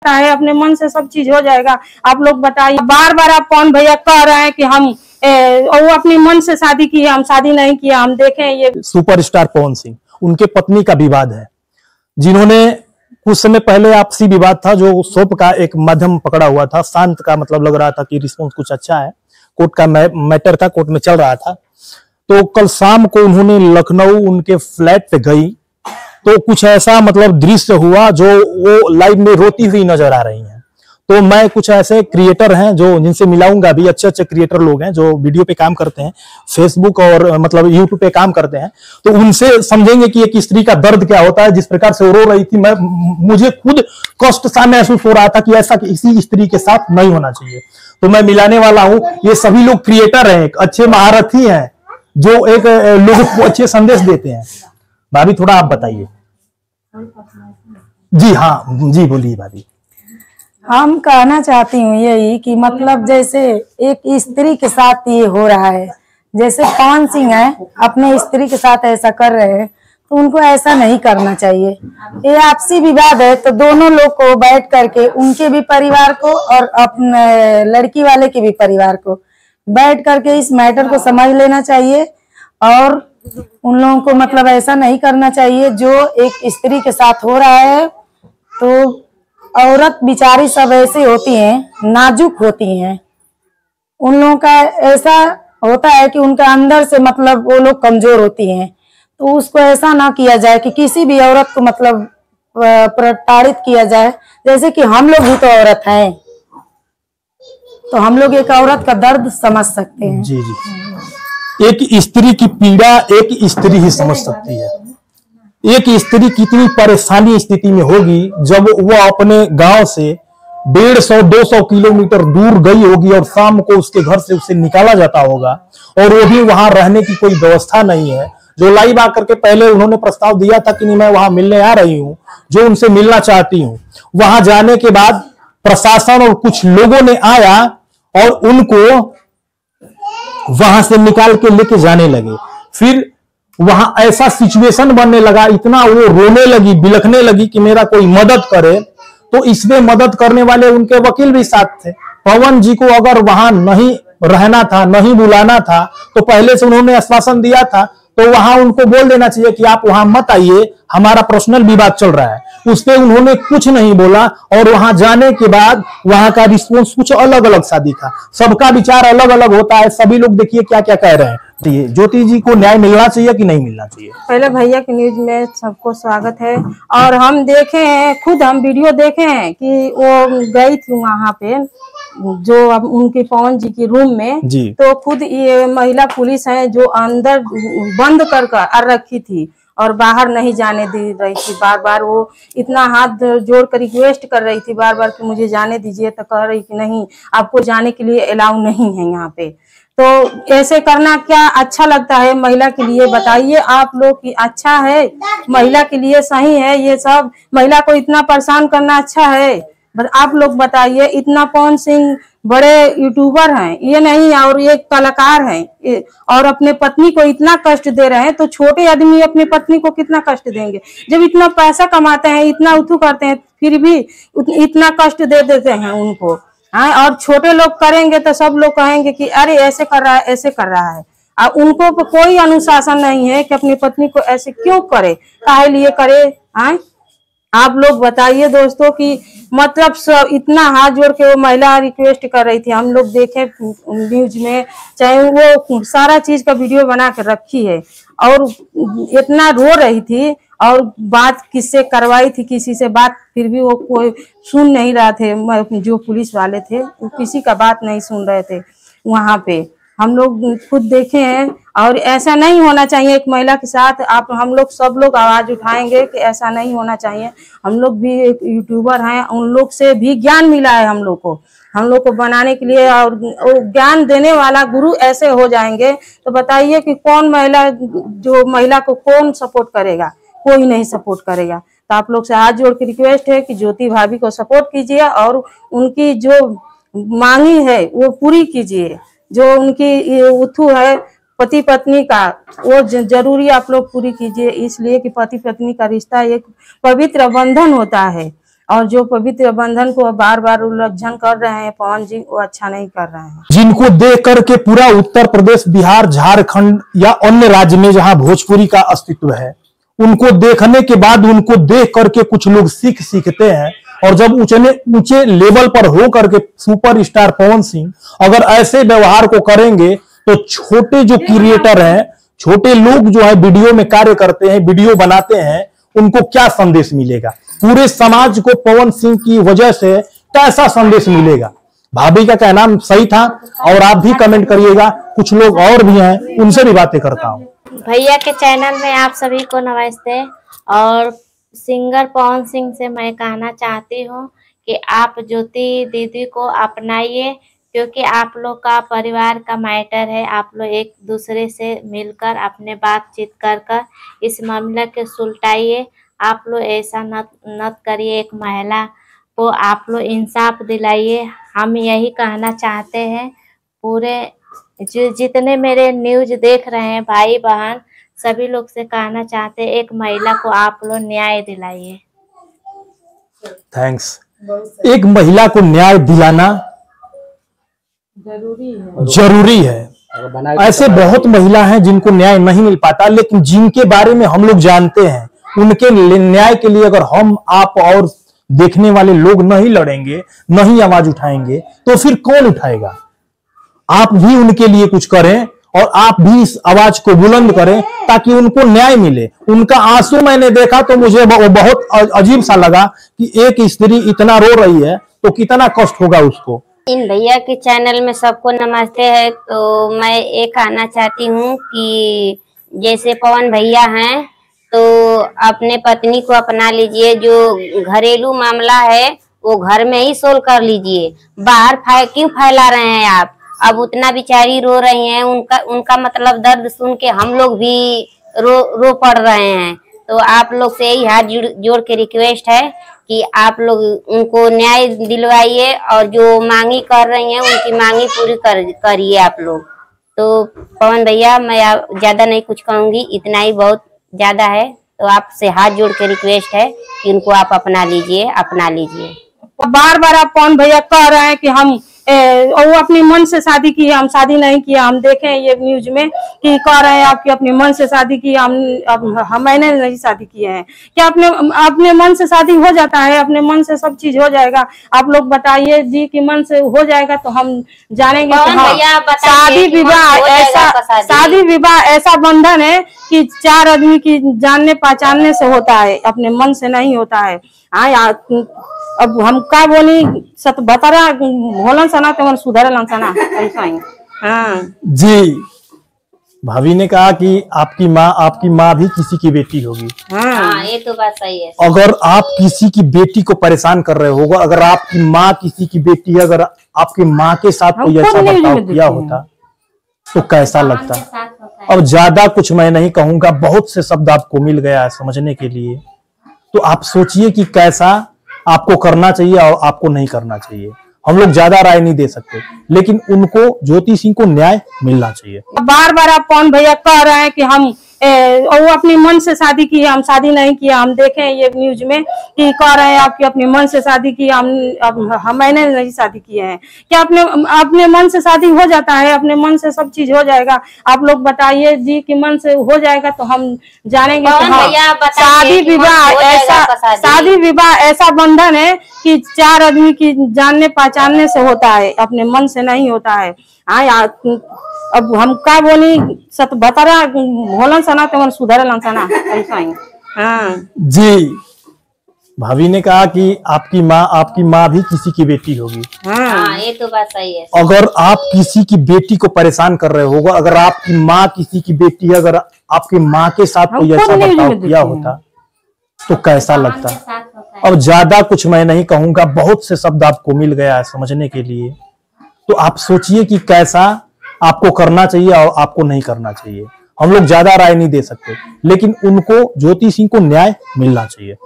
है, अपने मन से सब चीज हो जाएगा। आप लोग बताइए, बार बार आप पवन भैया कह रहे हैं कि हम वो अपने मन से शादी की है, हम शादी नहीं किया। हम देखें ये सुपरस्टार पवन सिंह, उनके पत्नी का विवाद है, जिन्होंने कुछ समय पहले आपसी विवाद था जो सोप का एक माध्यम पकड़ा हुआ था, शांत का मतलब लग रहा था कि रिस्पॉन्स कुछ अच्छा है, कोर्ट का मैटर था, कोर्ट में चल रहा था। तो कल शाम को उन्होंने लखनऊ उनके फ्लैट पे गई तो कुछ ऐसा मतलब दृश्य हुआ जो वो लाइव में रोती हुई नजर आ रही हैं। तो मैं कुछ ऐसे क्रिएटर हैं जो जिनसे मिलाऊंगा भी, अच्छे अच्छे क्रिएटर लोग हैं जो वीडियो पे काम करते हैं, फेसबुक और मतलब यूट्यूब पे काम करते हैं, तो उनसे समझेंगे कि एक स्त्री का दर्द क्या होता है। जिस प्रकार से वो रो रही थी, मुझे खुद कष्ट सा महसूस हो रहा था कि ऐसा किसी स्त्री के साथ नहीं होना चाहिए। तो मैं मिलाने वाला हूं, ये सभी लोग क्रिएटर हैं, अच्छे महारथी हैं जो एक लोगों को अच्छे संदेश देते हैं। भाभी थोड़ा आप बताइए। जी हाँ, जी बोलिए भाभी। हम कहना चाहती हूँ यही कि मतलब जैसे एक स्त्री के साथ ये हो रहा है, जैसे पवन सिंह है अपने स्त्री के साथ ऐसा कर रहे हैं, तो उनको ऐसा नहीं करना चाहिए। ये आपसी विवाद है तो दोनों लोग को बैठ करके, उनके भी परिवार को और अपने लड़की वाले के भी परिवार को बैठ करके इस मैटर को समझ लेना चाहिए और उन लोगों को मतलब ऐसा नहीं करना चाहिए जो एक स्त्री के साथ हो रहा है। तो औरत बेचारी सब ऐसी होती हैं, नाजुक होती हैं, उन लोगों का ऐसा होता है कि उनका अंदर से मतलब वो लोग कमजोर होती हैं। तो उसको ऐसा ना किया जाए कि किसी भी औरत को मतलब प्रताड़ित किया जाए। जैसे कि हम लोग भी तो औरत हैं, तो हम लोग एक औरत का दर्द समझ सकते हैं। जी जी, एक स्त्री की पीड़ा एक स्त्री ही समझ सकती है। एक स्त्री कितनी परेशानी स्थिति में होगी जब वो अपने गांव से 150-200 किलोमीटर दूर गई होगी और शाम को उसके घर से उसे निकाला जाता होगा और वो भी वहां रहने की कोई व्यवस्था नहीं है। जो लाइव आकर के पहले उन्होंने प्रस्ताव दिया था कि नहीं मैं वहां मिलने आ रही हूं, जो उनसे मिलना चाहती हूं, वहां जाने के बाद प्रशासन और कुछ लोगों ने आया और उनको वहां से निकाल के लेके जाने लगे। फिर वहां ऐसा सिचुएशन बनने लगा, इतना वो रोने लगी, बिलखने लगी कि मेरा कोई मदद करे। तो इसमें मदद करने वाले उनके वकील भी साथ थे। पवन जी को अगर वहां नहीं रहना था, नहीं बुलाना था, तो पहले से उन्होंने आश्वासन दिया था, तो वहां उनको बोल देना चाहिए कि आप वहां मत आइए, हमारा पर्सनल विवाद चल रहा है। उस पर उन्होंने कुछ नहीं बोला और वहां जाने के बाद वहां का रिस्पॉन्स कुछ अलग अलग सा दिखा। सबका विचार अलग अलग होता है, सभी लोग देखिए क्या क्या कह रहे हैं। ज्योति जी को न्याय मिलना चाहिए कि नहीं मिलना चाहिए? पहले भैया की न्यूज में सबको स्वागत है। और हम देखे हैं, खुद हम वीडियो देखे हैं कि वो गई थी वहां पे जो अब उनके पवन जी की रूम में, तो खुद ये महिला पुलिस है जो अंदर बंद कर रखी थी और बाहर नहीं जाने दे रही थी। बार बार वो इतना हाथ जोड़ कर रिक्वेस्ट कर रही थी बार बार कि मुझे जाने दीजिए, तो कह रही कि नहीं, आपको जाने के लिए अलाउ नहीं है यहाँ पे। तो ऐसे करना क्या अच्छा लगता है महिला के लिए? बताइए आप लोग कि अच्छा है, महिला के लिए सही है ये सब? महिला को इतना परेशान करना अच्छा है? आप लोग बताइए। इतना पवन सिंह बड़े यूट्यूबर हैं, ये नहीं, और ये कलाकार हैं और अपने पत्नी को इतना कष्ट दे रहे हैं, तो छोटे आदमी अपनी पत्नी को कितना कष्ट देंगे? जब इतना पैसा कमाते हैं, इतना उथू करते हैं, फिर भी इतना कष्ट दे देते हैं उनको। हाँ, और छोटे लोग करेंगे तो सब लोग कहेंगे कि अरे ऐसे कर रहा है, ऐसे कर रहा है। उनको कोई अनुशासन नहीं है कि अपनी पत्नी को ऐसे क्यों करे, काहे लिए करे? हाँ, आप लोग बताइए दोस्तों कि मतलब सब इतना हाथ जोड़ के वो महिला रिक्वेस्ट कर रही थी। हम लोग देखे न्यूज में, चाहे वो सारा चीज का वीडियो बना के रखी है और इतना रो रही थी और बात किससे करवाई थी, किसी से बात, फिर भी वो कोई सुन नहीं रहा थे। जो पुलिस वाले थे वो किसी का बात नहीं सुन रहे थे वहां पे। हम लोग खुद देखे हैं और ऐसा नहीं होना चाहिए एक महिला के साथ। हम लोग सब लोग आवाज उठाएंगे कि ऐसा नहीं होना चाहिए। हम लोग भी एक यूट्यूबर हैं, उन लोग से भी ज्ञान मिला है हम लोग को बनाने के लिए, और ज्ञान देने वाला गुरु ऐसे हो जाएंगे तो बताइए कि कौन महिला, जो महिला को कौन सपोर्ट करेगा? कोई नहीं सपोर्ट करेगा। तो आप लोग से हाथ जोड़ के रिक्वेस्ट है कि ज्योति भाभी को सपोर्ट कीजिए और उनकी जो मांगी है वो पूरी कीजिए। जो उनकी उथू है पति पत्नी का, वो जरूरी आप लोग पूरी कीजिए, इसलिए कि पति पत्नी का रिश्ता एक पवित्र बंधन होता है और जो पवित्र बंधन को बार बार उल्लंघन कर रहे हैं पवन जी, वो अच्छा नहीं कर रहे हैं। जिनको देख करके पूरा उत्तर प्रदेश, बिहार, झारखंड या अन्य राज्य में जहां भोजपुरी का अस्तित्व है, उनको देखने के बाद उनको देख करके कुछ लोग सीखते हैं। और जब ऊंचे लेवल पर हो करके सुपरस्टार पवन सिंह अगर ऐसे व्यवहार को करेंगे तो छोटे जो क्रिएटर हैं, छोटे लोग जो है वीडियो में कार्य करते हैं, वीडियो बनाते हैं, उनको क्या संदेश मिलेगा? पूरे समाज को पवन सिंह की वजह से कैसा संदेश मिलेगा? भाभी का कहना सही था और आप भी कमेंट करिएगा। कुछ लोग और भी हैं, उनसे भी बातें करता हूँ। भैया के चैनल में आप सभी को नमस्ते। और सिंगर पवन सिंह से मैं कहना चाहती हूँ कि आप ज्योति दीदी को अपनाइए, क्योंकि आप लोग का परिवार का मैटर है। आप लोग एक दूसरे से मिलकर अपने बातचीत कर इस मामले के सुलटाइए। आप लोग ऐसा न करिए, एक महिला को आप लोग इंसाफ दिलाइए। हम यही कहना चाहते हैं, पूरे जितने मेरे न्यूज देख रहे हैं भाई बहन सभी लोग से कहना चाहते हैं, एक महिला को आप लोग न्याय दिलाइए। थैंक्स। एक महिला को न्याय दिलाना जरूरी है। ऐसे बहुत महिला हैं जिनको न्याय नहीं मिल पाता, लेकिन जिनके बारे में हम लोग जानते हैं, उनके न्याय के लिए अगर हम, आप और देखने वाले लोग नहीं लड़ेंगे, नहीं आवाज उठाएंगे, तो फिर कौन उठाएगा? आप भी उनके लिए कुछ करें और आप भी इस आवाज को बुलंद करें ताकि उनको न्याय मिले। उनका आंसू मैंने देखा तो मुझे बहुत अजीब सा लगा कि एक स्त्री इतना रो रही है तो कितना कष्ट होगा उसको। इन भैया के चैनल में सबको नमस्ते है। तो मैं ये कहना चाहती हूँ कि जैसे पवन भैया हैं तो अपने पत्नी को अपना लीजिए। जो घरेलू मामला है वो घर में ही सोल्व कर लीजिए, बाहर क्यों फैला रहे हैं आप? अब उतना बेचारी रो रही हैं, उनका मतलब दर्द सुन के हम लोग भी रो पड़ रहे हैं। तो आप लोग से यही हाथ जोड़ के रिक्वेस्ट है कि आप लोग उनको न्याय दिलवाइए और जो मांगी कर रही हैं उनकी मांगी पूरी करिए आप लोग। तो पवन भैया मैं ज्यादा नहीं कुछ कहूंगी, इतना ही बहुत ज्यादा है। तो आपसे हाथ जोड़ के रिक्वेस्ट है कि उनको आप अपना लीजिए। बार बार आप पवन भैया कह रहे हैं कि हम वो अपने मन से शादी की है, हम शादी नहीं किया। हम देखे ये न्यूज में कि कह रहे हैं आपकी अपने मन से शादी की, मैंने नहीं शादी किया है। क्या अपने मन से शादी हो जाता है? अपने मन से सब चीज हो जाएगा? आप लोग बताइए जी कि मन से हो जाएगा तो हम जानेंगे कि हाँ, शादी विवाह ऐसा बंधन है कि 4 आदमी की जानने पहचानने से होता है, अपने मन से नहीं होता है। हाँ, अब हम का बोली सत बतरा भोलन सना तो सुधरलन सना ऐसा ही। हाँ जी, भाभी ने कहा कि आपकी माँ भी किसी की बेटी होगी। हाँ, ये तो बात सही है। अगर आप किसी की बेटी को परेशान कर रहे होगा, अगर आपकी माँ किसी की बेटी है, अगर आपकी माँ के साथ कोई ऐसा बर्ताव किया होता तो कैसा लगता? अब ज्यादा कुछ मैं नहीं कहूंगा, बहुत से शब्द आपको मिल गया है समझने के लिए। तो आप सोचिए कि कैसा आपको करना चाहिए और आपको नहीं करना चाहिए। हम लोग ज्यादा राय नहीं दे सकते, लेकिन उनको, ज्योति सिंह को न्याय मिलना चाहिए। बार बार आप पवन भैया कह रहे हैं कि हम वो अपने मन से शादी की है, हम शादी नहीं किया। हम देखे ये न्यूज में कि कह रहे हैं आपकी अपने मन से शादी की, मैंने नहीं शादी किया है। क्या अपने मन से शादी हो जाता है? अपने मन से सब चीज हो जाएगा? आप लोग बताइए जी कि मन से हो जाएगा तो हम जानेंगे कि हाँ, शादी विवाह ऐसा बंधन है कि 4 आदमी की जानने पहचानने से होता है, अपने मन से नहीं होता है। हाँ, अब हम का बोली सत बतरा भोलन सना तो सुधरलन सना ऐसा ही। हाँ जी, भाभी ने कहा कि आपकी माँ भी किसी की बेटी होगी। हाँ, ये तो बात सही है। अगर आप किसी की बेटी को परेशान कर रहे होगा, अगर आपकी माँ किसी की बेटी है, अगर आपकी माँ के साथ कोई ऐसा बर्ताव किया होता तो कैसा लगता? अब ज्यादा कुछ मैं नहीं कहूंगा, बहुत से शब्द आपको मिल गया है समझने के लिए। तो आप सोचिए कि कैसा आपको करना चाहिए और आपको नहीं करना चाहिए। हम लोग ज्यादा राय नहीं दे सकते, लेकिन उनको, ज्योति सिंह को न्याय मिलना चाहिए।